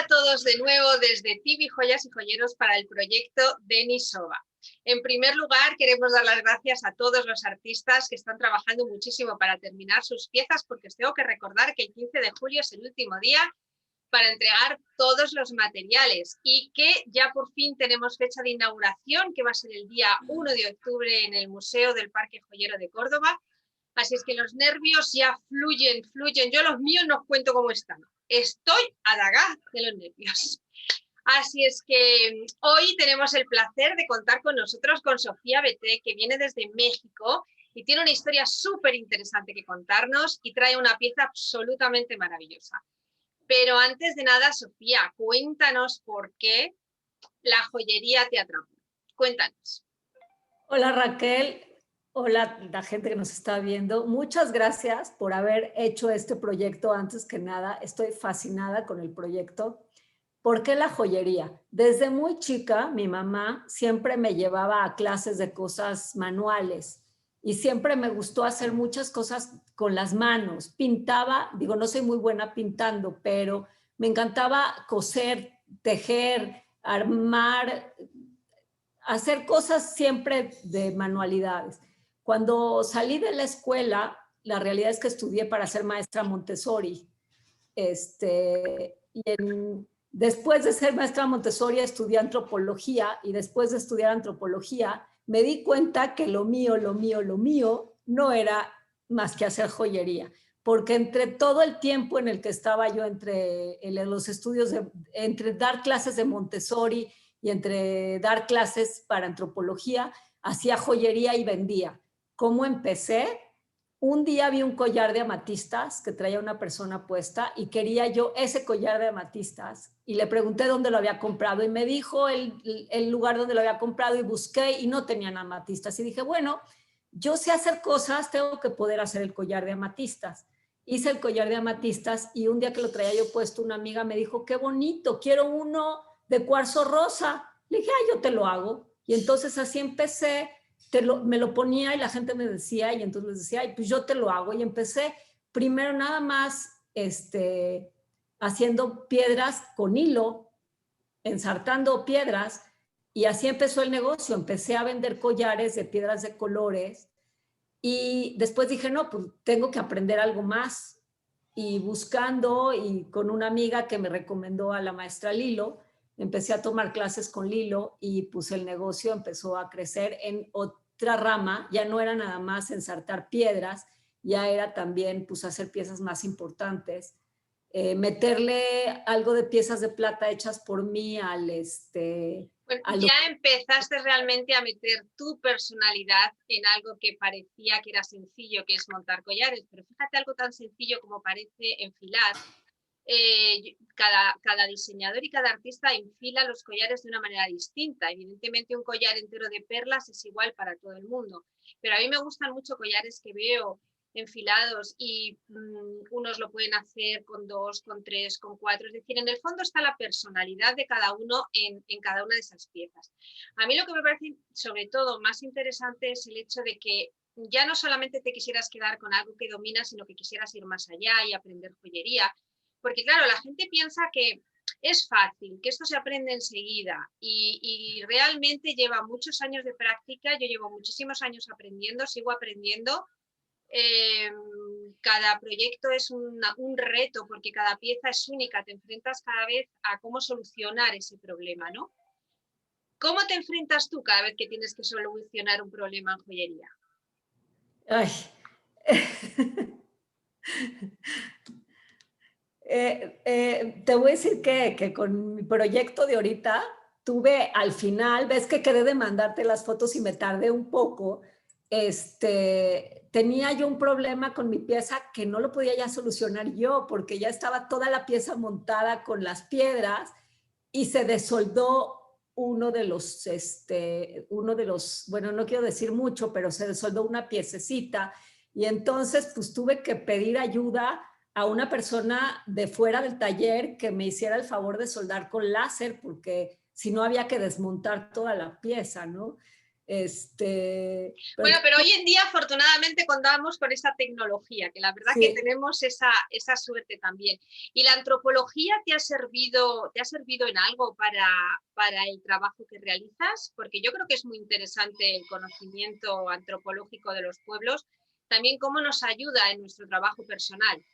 todos de nuevo desde Tibi Joyas y Joyeros para el proyecto Denisova. En primer lugar, queremos dar las gracias a todos los artistas que están trabajando muchísimo para terminar sus piezas, porque os tengo que recordar que el 15 de julio es el último día para entregar todos los materiales y que ya por fin tenemos fecha de inauguración, que va a ser el día 1 de octubre en el Museo del Parque Joyero de Córdoba. Así es que los nervios ya fluyen. Yo los míos no os cuento cómo están. Estoy adagada de los nervios. Así es que hoy tenemos el placer de contar con nosotros con Sofía Beté, que viene desde México y tiene una historia súper interesante que contarnos y trae una pieza absolutamente maravillosa. Pero antes de nada, Sofía, cuéntanos por qué la joyería te atrapó. Cuéntanos. Hola Raquel, hola la gente que nos está viendo. Muchas gracias por haber hecho este proyecto. Antes que nada, estoy fascinada con el proyecto. ¿Por qué la joyería? Desde muy chica, mi mamá siempre me llevaba a clases de cosas manuales y siempre me gustó hacer muchas cosas con las manos. Pintaba, digo, no soy muy buena pintando, pero me encantaba coser, tejer, armar, hacer cosas siempre de manualidades. Cuando salí de la escuela, la realidad es que estudié para ser maestra Montessori. Después de ser maestra Montessori, estudié antropología y después de estudiar antropología, me di cuenta que lo mío no era más que hacer joyería. Porque entre todo el tiempo en el que estaba yo entre los estudios, entre dar clases de Montessori y entre dar clases para antropología, hacía joyería y vendía. ¿Cómo empecé? Un día vi un collar de amatistas que traía una persona puesta y quería yo ese collar de amatistas y le pregunté dónde lo había comprado y me dijo el lugar donde lo había comprado y busqué y no tenían amatistas y dije, bueno, yo sé hacer cosas, tengo que poder hacer el collar de amatistas. Hice el collar de amatistas y un día que lo traía yo puesto, una amiga me dijo, qué bonito, quiero uno de cuarzo rosa. Le dije, yo te lo hago. Y entonces así empecé, me lo ponía y la gente me decía, y entonces les decía, pues yo te lo hago. Y empecé primero nada más haciendo piedras con hilo, ensartando piedras, y así empezó el negocio. Empecé a vender collares de piedras de colores y después dije, no, pues tengo que aprender algo más. Y buscando y con una amiga que me recomendó a la maestra Lilo, empecé a tomar clases con Lilo y pues el negocio empezó a crecer en otra rama. Ya no era nada más ensartar piedras, ya era también pues hacer piezas más importantes. Meterle algo de piezas de plata hechas por mí Bueno, ya empezaste realmente a meter tu personalidad en algo que parecía que era sencillo, que es montar collares, pero fíjate, algo tan sencillo como parece enfilar. Cada diseñador y cada artista enfila los collares de una manera distinta. Evidentemente un collar entero de perlas es igual para todo el mundo, pero a mí me gustan mucho collares que veo enfilados y unos lo pueden hacer con 2, con 3, con 4, es decir, en el fondo está la personalidad de cada uno en cada una de esas piezas. A mí lo que me parece sobre todo más interesante es el hecho de que ya no solamente te quisieras quedar con algo que dominas, sino que quisieras ir más allá y aprender joyería, porque claro, la gente piensa que es fácil, que esto se aprende enseguida y realmente lleva muchos años de práctica. Yo llevo muchísimos años aprendiendo, sigo aprendiendo. Cada proyecto es un reto porque cada pieza es única, te enfrentas cada vez a cómo solucionar ese problema, ¿no? ¿Cómo te enfrentas tú cada vez que tienes que solucionar un problema en joyería? Ay. Te voy a decir que con mi proyecto de ahorita tuve al final, ves que quedé de mandarte las fotos y me tardé un poco, tenía yo un problema con mi pieza que no lo podía ya solucionar yo porque ya estaba toda la pieza montada con las piedras y se desoldó uno de los, bueno, no quiero decir mucho, pero se desoldó una piececita y entonces pues tuve que pedir ayuda a una persona de fuera del taller que me hiciera el favor de soldar con láser porque si no había que desmontar toda la pieza, ¿no? Pero Bueno, pero hoy en día afortunadamente contamos con esta tecnología, que la verdad que sí. tenemos esa suerte también. ¿Y la antropología te ha servido en algo para el trabajo que realizas? Porque yo creo que es muy interesante el conocimiento antropológico de los pueblos, también cómo nos ayuda en nuestro trabajo personal.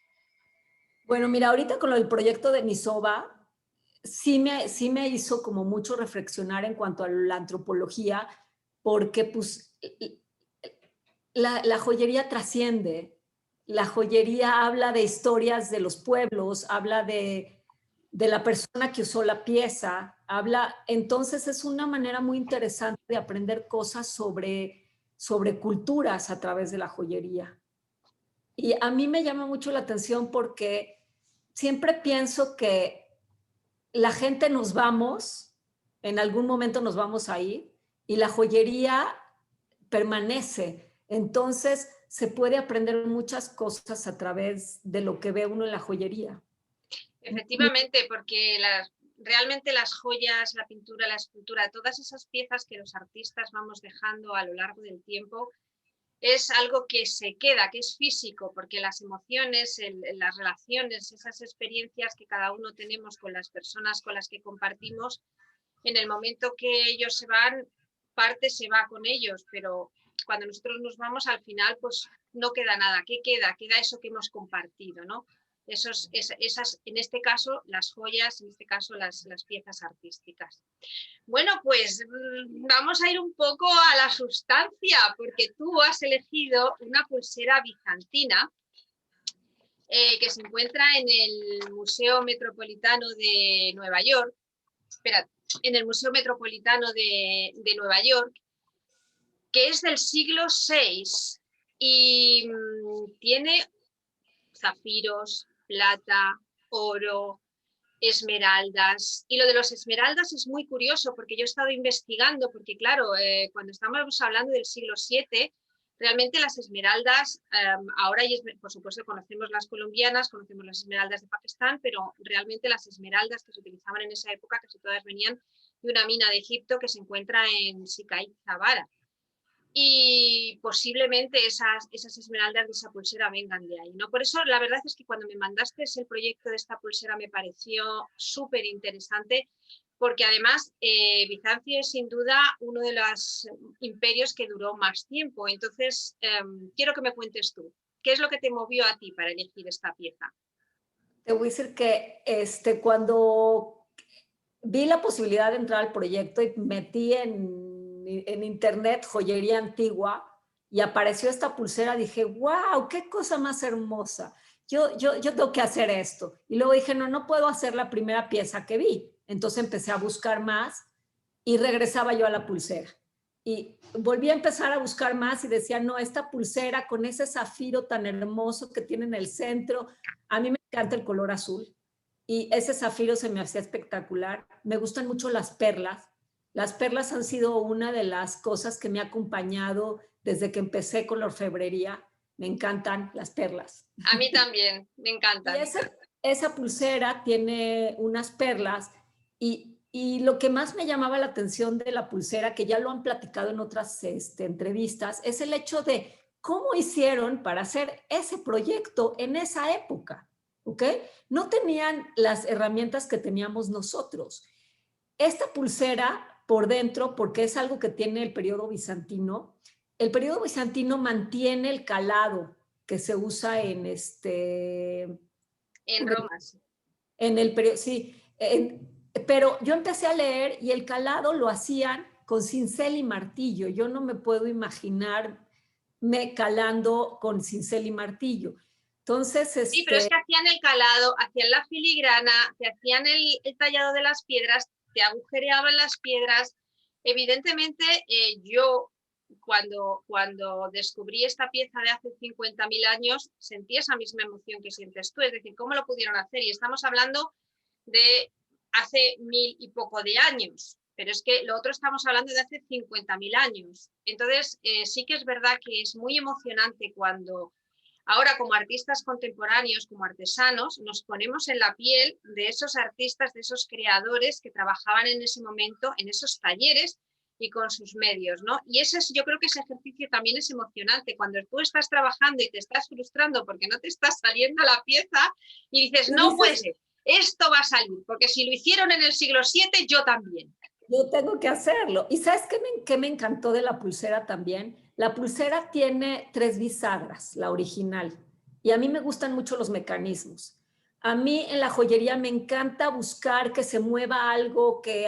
Bueno, mira, ahorita con el proyecto de Nisova, sí me hizo como mucho reflexionar en cuanto a la antropología, porque pues la joyería trasciende, la joyería habla de historias de los pueblos, habla de la persona que usó la pieza, entonces es una manera muy interesante de aprender cosas sobre culturas a través de la joyería. Y a mí me llama mucho la atención porque siempre pienso que la gente nos vamos, en algún momento nos vamos a ir, y la joyería permanece. Entonces se puede aprender muchas cosas a través de lo que ve uno en la joyería. Efectivamente, porque realmente las joyas, la pintura, la escultura, todas esas piezas que los artistas vamos dejando a lo largo del tiempo, es algo que se queda, que es físico, porque las emociones, las relaciones, esas experiencias que cada uno tenemos con las personas con las que compartimos, en el momento que ellos se van, parte se va con ellos, pero cuando nosotros nos vamos, al final, pues no queda nada. ¿Qué queda? Queda eso que hemos compartido, ¿no? Esas, en este caso, las joyas, en este caso, las piezas artísticas. Bueno, pues vamos a ir un poco a la sustancia, porque tú has elegido una pulsera bizantina que se encuentra en el Museo Metropolitano de Nueva York. Espera, en el Museo Metropolitano de Nueva York, que es del siglo VI y tiene zafiros, plata, oro, esmeraldas. Y lo de los esmeraldas es muy curioso porque yo he estado investigando, porque claro, cuando estamos hablando del siglo VII, realmente las esmeraldas, ahora por supuesto conocemos las colombianas, conocemos las esmeraldas de Pakistán, pero realmente las esmeraldas que se utilizaban en esa época casi todas venían de una mina de Egipto que se encuentra en Sikai Zabara. Y posiblemente esas esmeraldas de esa pulsera vengan de ahí, ¿no? Por eso la verdad es que cuando me mandaste el proyecto de esta pulsera me pareció súper interesante, porque además Bizancio es sin duda uno de los imperios que duró más tiempo. Entonces, quiero que me cuentes tú, ¿qué es lo que te movió a ti para elegir esta pieza? Te voy a decir que cuando vi la posibilidad de entrar al proyecto y metí en internet joyería antigua y apareció esta pulsera, dije, wow, qué cosa más hermosa. Yo tengo que hacer esto. Y luego dije, no puedo hacer la primera pieza que vi. Entonces empecé a buscar más y regresaba yo a la pulsera. Y volví a empezar a buscar más y decía, no, esta pulsera con ese zafiro tan hermoso que tiene en el centro, a mí me encanta el color azul y ese zafiro se me hacía espectacular. Me gustan mucho las perlas. Las perlas han sido una de las cosas que me ha acompañado desde que empecé con la orfebrería. Me encantan las perlas. A mí también, me Y encantan. esa pulsera tiene unas perlas y lo que más me llamaba la atención de la pulsera, que ya lo han platicado en otras entrevistas, es el hecho de cómo hicieron para hacer ese proyecto en esa época, ¿ok? No tenían las herramientas que teníamos nosotros. Esta pulsera por dentro, porque es algo que tiene el periodo bizantino mantiene el calado que se usa en En Roma, sí. en el periodo, sí, pero yo empecé a leer y el calado lo hacían con cincel y martillo. Yo no me puedo imaginarme calando con cincel y martillo. Entonces, Sí, pero es que hacían el calado, hacían la filigrana, te hacían el tallado de las piedras, te agujereaban las piedras. Evidentemente, yo cuando descubrí esta pieza de hace 50.000 años, sentí esa misma emoción que sientes tú, es decir, ¿cómo lo pudieron hacer? Y estamos hablando de hace 1000 y poco de años, pero es que lo otro estamos hablando de hace 50.000 años. Entonces, sí que es verdad que es muy emocionante cuando ahora como artistas contemporáneos, como artesanos, nos ponemos en la piel de esos artistas, de esos creadores que trabajaban en ese momento, en esos talleres, y con sus medios, ¿no? Y ese es, yo creo que ese ejercicio también es emocionante, cuando tú estás trabajando y te estás frustrando porque no te está saliendo la pieza y dices, no puede ser, esto va a salir, porque si lo hicieron en el siglo VII, yo también. Yo tengo que hacerlo. ¿Y sabes qué me encantó de la pulsera también? La pulsera tiene 3 bisagras, la original, y a mí me gustan mucho los mecanismos. A mí en la joyería me encanta buscar que se mueva algo que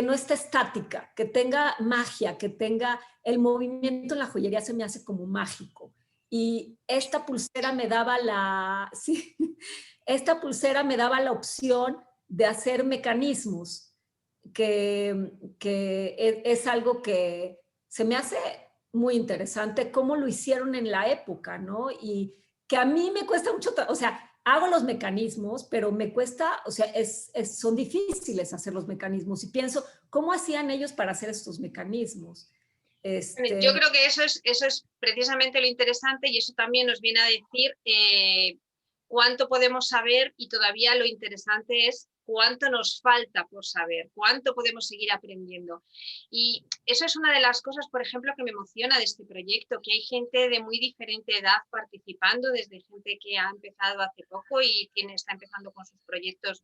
no esté estática, que tenga magia, que tenga el movimiento en la joyería se me hace como mágico. Y esta pulsera me daba sí, esta pulsera me daba la opción de hacer mecanismos que es algo que se me hace muy interesante cómo lo hicieron en la época, ¿no? Y que a mí me cuesta mucho, o sea, hago los mecanismos, pero me cuesta, o sea, son difíciles hacer los mecanismos y pienso, ¿cómo hacían ellos para hacer estos mecanismos? Yo creo que eso es precisamente lo interesante y eso también nos viene a decir cuánto podemos saber y todavía lo interesante es cuánto nos falta por saber, cuánto podemos seguir aprendiendo. Y eso es una de las cosas, por ejemplo, que me emociona de este proyecto, que hay gente de muy diferente edad participando, desde gente que ha empezado hace poco y está empezando con sus proyectos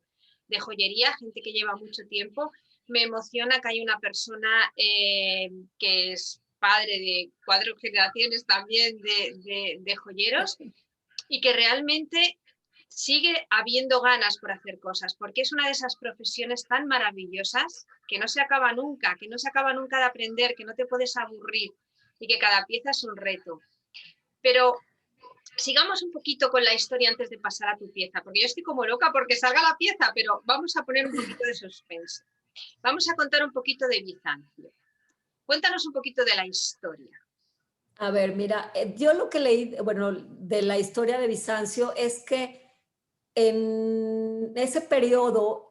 de joyería, gente que lleva mucho tiempo. Me emociona que haya una persona que es padre de 4 generaciones también de joyeros y que realmente sigue habiendo ganas por hacer cosas, porque es una de esas profesiones tan maravillosas que no se acaba nunca, de aprender, que no te puedes aburrir y que cada pieza es un reto. Pero sigamos un poquito con la historia antes de pasar a tu pieza, porque yo estoy como loca porque salga la pieza, pero vamos a poner un poquito de suspense. Vamos a contar un poquito de Bizancio. Cuéntanos un poquito de la historia. A ver, mira, yo lo que leí, bueno, de la historia de Bizancio es que en ese periodo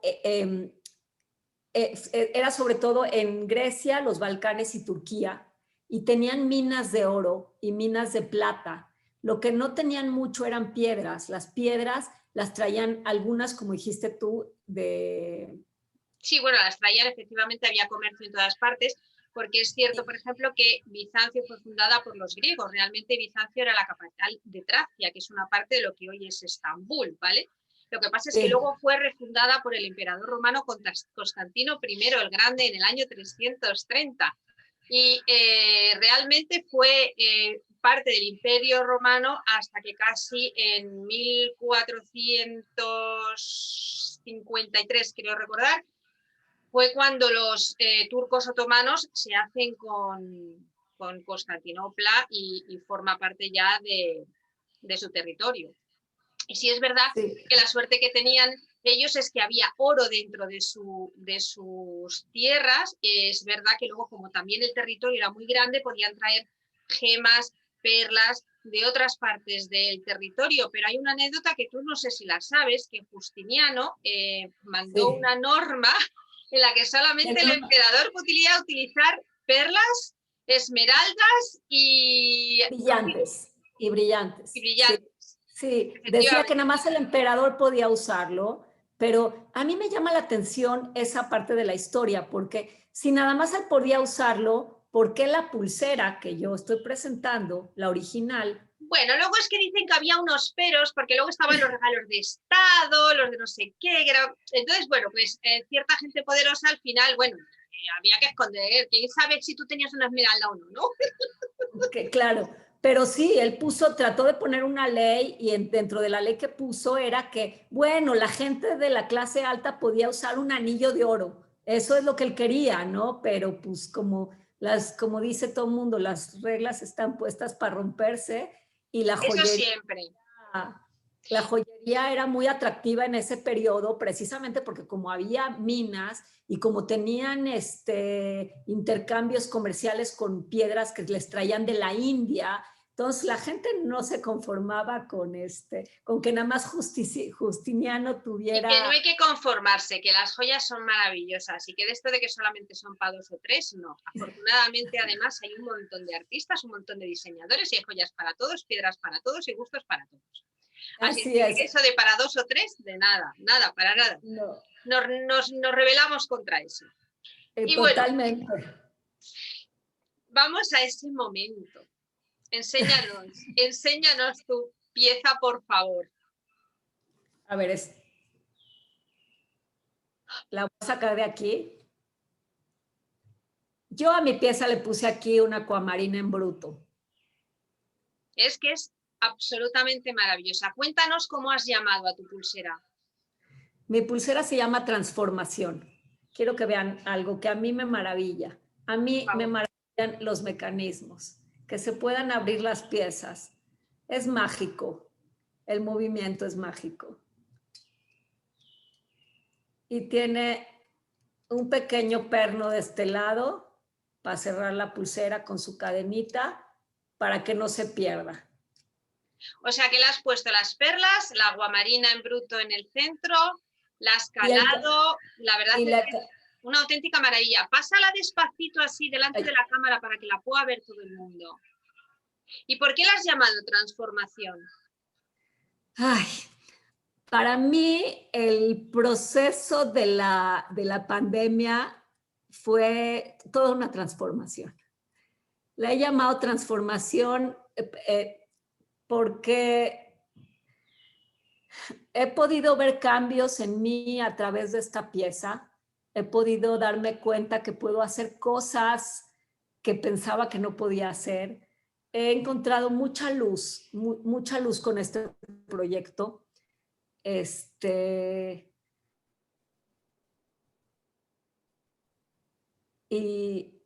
era sobre todo en Grecia, los Balcanes y Turquía, y tenían minas de oro y minas de plata. Lo que no tenían mucho eran piedras. Las piedras las traían algunas, como dijiste tú, de... Sí, bueno, las traían, efectivamente había comercio en todas partes, porque es cierto, por ejemplo, que Bizancio fue fundada por los griegos. Realmente Bizancio era la capital de Tracia, que es una parte de lo que hoy es Estambul, ¿vale? Lo que pasa es que luego fue refundada por el emperador romano Constantino I el Grande en el año 330. Y realmente fue parte del Imperio Romano hasta que casi en 1453, creo recordar, fue cuando los turcos otomanos se hacen con Constantinopla y forma parte ya de su territorio. Y sí es verdad que la suerte que tenían ellos es que había oro dentro de sus tierras. Es verdad que luego, como también el territorio era muy grande, podían traer gemas, perlas de otras partes del territorio. Pero hay una anécdota que tú no sé si la sabes, que Justiniano mandó una norma en la que solamente el emperador podía utilizar perlas, esmeraldas y brillantes. Y brillantes. Sí, decía que nada más el emperador podía usarlo, pero a mí me llama la atención esa parte de la historia, porque si nada más él podía usarlo, ¿por qué la pulsera que yo estoy presentando, la original? Bueno, luego es que dicen que había unos peros, porque luego estaban los regalos de Estado, los de no sé qué. Entonces, bueno, pues cierta gente poderosa al final, bueno, había que esconder. ¿Quién sabe si tú tenías una esmeralda o no, no? Claro. Pero sí, él trató de poner una ley y dentro de la ley que puso era que, bueno, la gente de la clase alta podía usar un anillo de oro. Eso es lo que él quería, ¿no? Pero pues como dice todo el mundo, las reglas están puestas para romperse y la joyería... Eso siempre. La joyería era muy atractiva en ese periodo precisamente porque como había minas y como tenían intercambios comerciales con piedras que les traían de la India, entonces la gente no se conformaba con que nada más Justiniano tuviera... Y que no hay que conformarse, que las joyas son maravillosas y que de esto de que solamente son para 2 o 3, no. Afortunadamente además hay un montón de artistas, un montón de diseñadores y hay joyas para todos, piedras para todos y gustos para todos. Así es. Que eso de para 2 o 3, de nada, para nada. No. Nos rebelamos contra eso. Y bueno, Totalmente. vamos a ese momento. Enséñanos tu pieza, por favor. A ver, la voy a sacar de aquí. Yo a mi pieza le puse aquí una acuamarina en bruto. Es que es absolutamente maravillosa. Cuéntanos cómo has llamado a tu pulsera. Mi pulsera se llama Transformación. Quiero que vean algo que a mí me maravilla. A mí me maravillan los mecanismos, que se puedan abrir las piezas. Es mágico. El movimiento es mágico. Y tiene un pequeño perno de este lado para cerrar la pulsera con su cadenita para que no se pierda. O sea que le has puesto las perlas, la aguamarina en bruto en el centro, la has calado, la verdad es que es una auténtica maravilla. Pásala despacito así delante de la cámara para que la pueda ver todo el mundo. ¿Y por qué la has llamado Transformación? Ay, para mí el proceso de la pandemia fue toda una transformación. La he llamado transformación porque he podido ver cambios en mí a través de esta pieza. He podido darme cuenta que puedo hacer cosas que pensaba que no podía hacer. He encontrado mucha luz con este proyecto. Y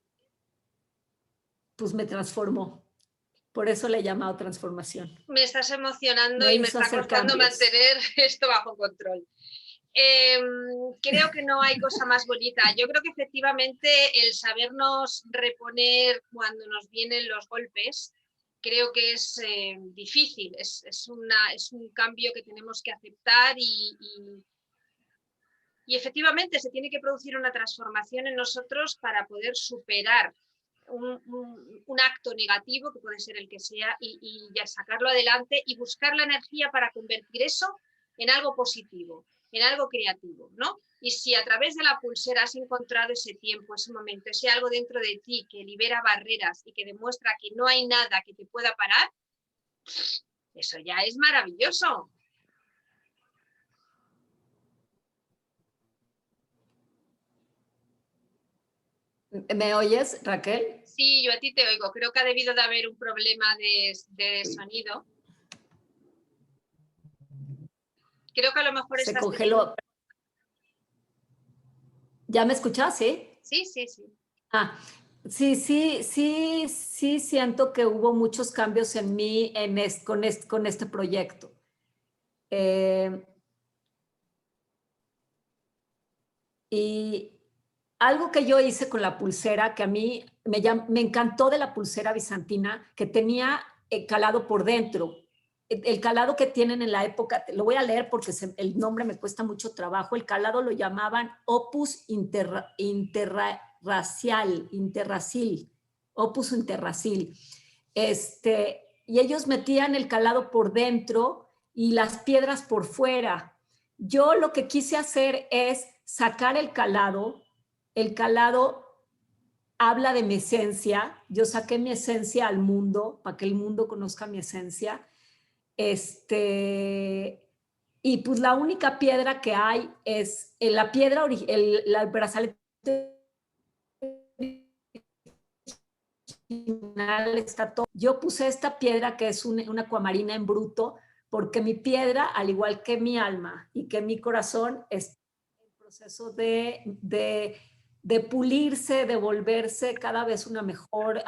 pues me transformó. Por eso le he llamado transformación. Me estás emocionando y me está costando mantener esto bajo control. Creo que no hay cosa más bonita. Yo creo que efectivamente el sabernos reponer cuando nos vienen los golpes, creo que es difícil. Es un cambio que tenemos que aceptar y efectivamente se tiene que producir una transformación en nosotros para poder superar un acto negativo, que puede ser el que sea, y ya sacarlo adelante y buscar la energía para convertir eso en algo positivo, en algo creativo, ¿no? Y si a través de la pulsera has encontrado ese tiempo, ese momento, ese algo dentro de ti que libera barreras y que demuestra que no hay nada que te pueda parar, eso ya es maravilloso. ¿Me oyes, Raquel? Sí, yo a ti te oigo. Creo que ha debido de haber un problema de sonido. Creo que a lo mejor se congeló. ¿Ya me escuchas? ¿Sí? Sí, sí, sí. Sí, siento que hubo muchos cambios en mí con este proyecto. Y algo que yo hice con la pulsera, que a mí me encantó de la pulsera bizantina, que tenía calado por dentro. El calado que tienen en la época, lo voy a leer porque el nombre me cuesta mucho trabajo, el calado lo llamaban opus interracil, opus interracil. Y ellos metían el calado por dentro y las piedras por fuera. Yo lo que quise hacer es sacar el calado habla de mi esencia, yo saqué mi esencia al mundo, para que el mundo conozca mi esencia, y pues la única piedra que hay es la piedra, el brazalete original está todo. Yo puse esta piedra que es una acuamarina en bruto, porque mi piedra, al igual que mi alma y que mi corazón, está en el proceso de pulirse, de volverse cada vez una mejor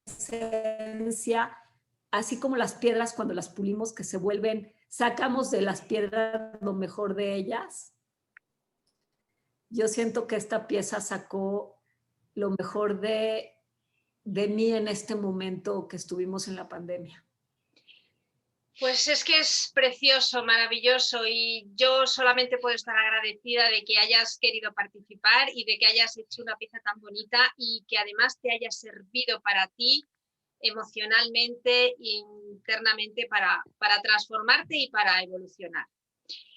esencia, así como las piedras cuando las pulimos que se vuelven, sacamos de las piedras lo mejor de ellas. Yo siento que esta pieza sacó lo mejor de mí en este momento que estuvimos en la pandemia. Pues es que es precioso, maravilloso, y yo solamente puedo estar agradecida de que hayas querido participar y de que hayas hecho una pieza tan bonita y que además te haya servido para ti emocionalmente e internamente para transformarte y para evolucionar.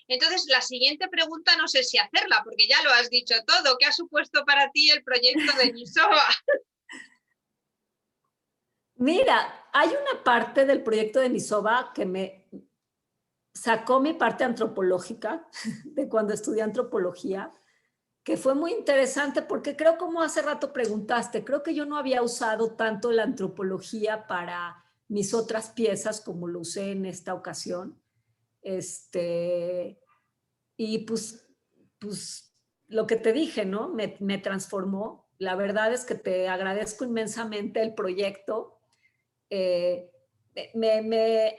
Entonces, la siguiente pregunta no sé si hacerla, porque ya lo has dicho todo. ¿Qué ha supuesto para ti el proyecto de Denisova? Mira, hay una parte del proyecto de Denisova que me sacó mi parte antropológica de cuando estudié antropología, que fue muy interesante porque creo, como hace rato preguntaste, creo que yo no había usado tanto la antropología para mis otras piezas como lo usé en esta ocasión. Y pues lo que te dije, ¿no? Me transformó. La verdad es que te agradezco inmensamente el proyecto.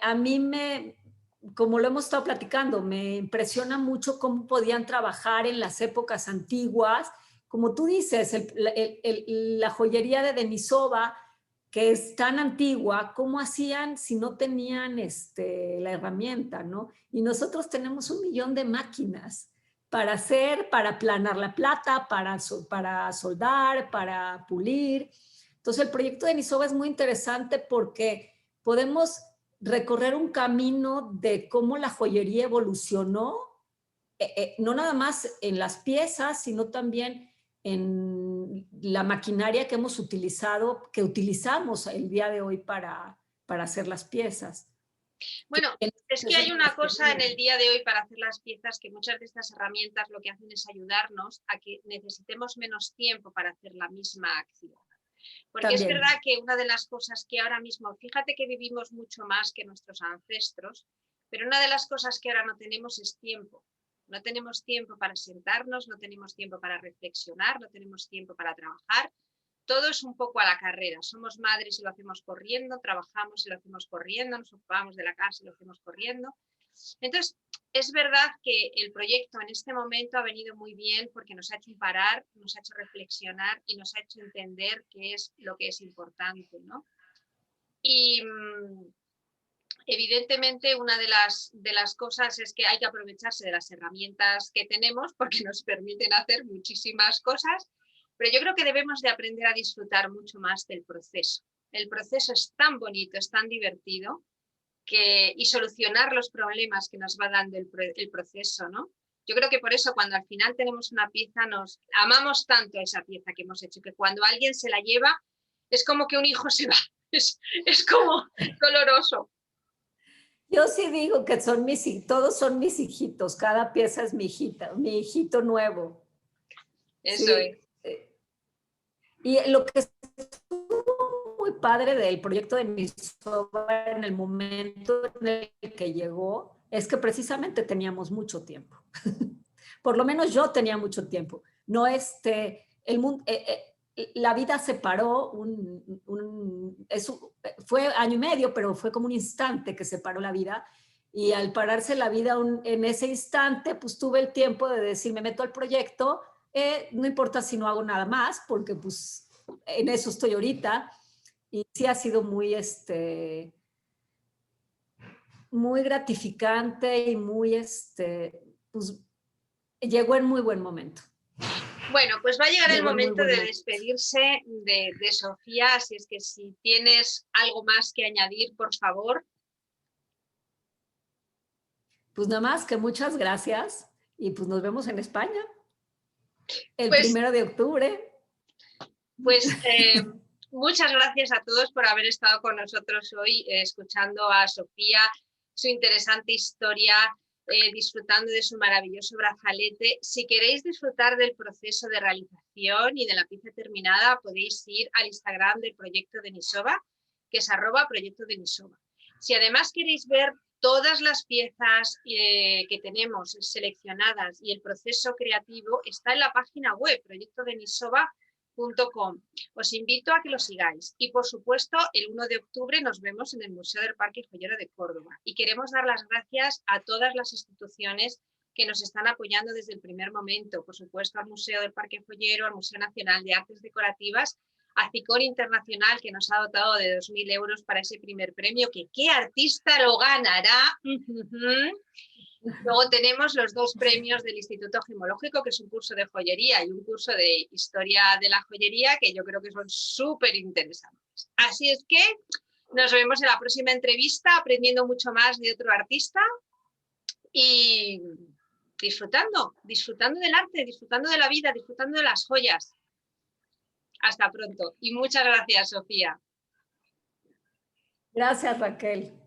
A mí como lo hemos estado platicando, me impresiona mucho cómo podían trabajar en las épocas antiguas. Como tú dices, la joyería de Denisova, que es tan antigua, ¿cómo hacían si no tenían la herramienta, ¿no? Y nosotros tenemos 1 millón de máquinas para hacer, para aplanar la plata, para soldar, para pulir. Entonces, el proyecto de Denisova es muy interesante porque podemos recorrer un camino de cómo la joyería evolucionó, no nada más en las piezas, sino también en la maquinaria que hemos utilizado, que utilizamos el día de hoy para hacer las piezas. Bueno, es que hay una cosa en el día de hoy para hacer las piezas, que muchas de estas herramientas lo que hacen es ayudarnos a que necesitemos menos tiempo para hacer la misma acción. Porque también es verdad que una de las cosas que ahora mismo, fíjate que vivimos mucho más que nuestros ancestros, pero una de las cosas que ahora no tenemos es tiempo. No tenemos tiempo para sentarnos, no tenemos tiempo para reflexionar, no tenemos tiempo para trabajar. Todo es un poco a la carrera. Somos madres y lo hacemos corriendo, trabajamos y lo hacemos corriendo, nos ocupamos de la casa y lo hacemos corriendo. Entonces, es verdad que el proyecto en este momento ha venido muy bien porque nos ha hecho parar, nos ha hecho reflexionar y nos ha hecho entender qué es lo que es importante, ¿no? Y evidentemente una de las cosas es que hay que aprovecharse de las herramientas que tenemos porque nos permiten hacer muchísimas cosas, pero yo creo que debemos de aprender a disfrutar mucho más del proceso. El proceso es tan bonito, es tan divertido, y solucionar los problemas que nos va dando el proceso, ¿no? Yo creo que por eso cuando al final tenemos una pieza, nos amamos tanto a esa pieza que hemos hecho, que cuando alguien se la lleva, es como que un hijo se va, es como doloroso. Yo sí digo que todos son mis hijitos, cada pieza es mi hijita, mi hijito nuevo. Eso sí. Es. Y lo que estuvo muy padre del proyecto de Denisova en el momento en el que llegó es que precisamente teníamos mucho tiempo. Por lo menos yo tenía mucho tiempo. No el mundo, la vida se paró, fue 1 año y medio, pero fue como un instante que se paró la vida. Y al pararse la vida en ese instante, pues tuve el tiempo de decir, me meto al proyecto, no importa si no hago nada más, porque pues en eso estoy ahorita. Y sí ha sido muy gratificante y muy, pues llegó en muy buen momento. Bueno, pues va a llegar el momento de despedirse de Sofía, así es que si tienes algo más que añadir, por favor. Pues nada más que muchas gracias y pues nos vemos en España el 1 de octubre. Pues muchas gracias a todos por haber estado con nosotros hoy, escuchando a Sofía, su interesante historia, disfrutando de su maravilloso brazalete. Si queréis disfrutar del proceso de realización y de la pieza terminada, podéis ir al Instagram del proyecto Denisova, que es @proyectodenisova. Si además queréis ver todas las piezas que tenemos seleccionadas y el proceso creativo, está en la página web proyectodenisova.com. Os invito a que lo sigáis y por supuesto el 1 de octubre nos vemos en el Museo del Parque Joyero de Córdoba y queremos dar las gracias a todas las instituciones que nos están apoyando desde el primer momento, por supuesto al Museo del Parque Joyero, al Museo Nacional de Artes Decorativas, a Cicor Internacional, que nos ha dotado de 2.000 euros para ese primer premio, que qué artista lo ganará. Luego tenemos los 2 premios del Instituto Gemológico, que es un curso de joyería y un curso de historia de la joyería, que yo creo que son súper interesantes. Así es que nos vemos en la próxima entrevista, aprendiendo mucho más de otro artista. Y disfrutando del arte, disfrutando de la vida, disfrutando de las joyas. Hasta pronto y muchas gracias, Sofía. Gracias, Raquel.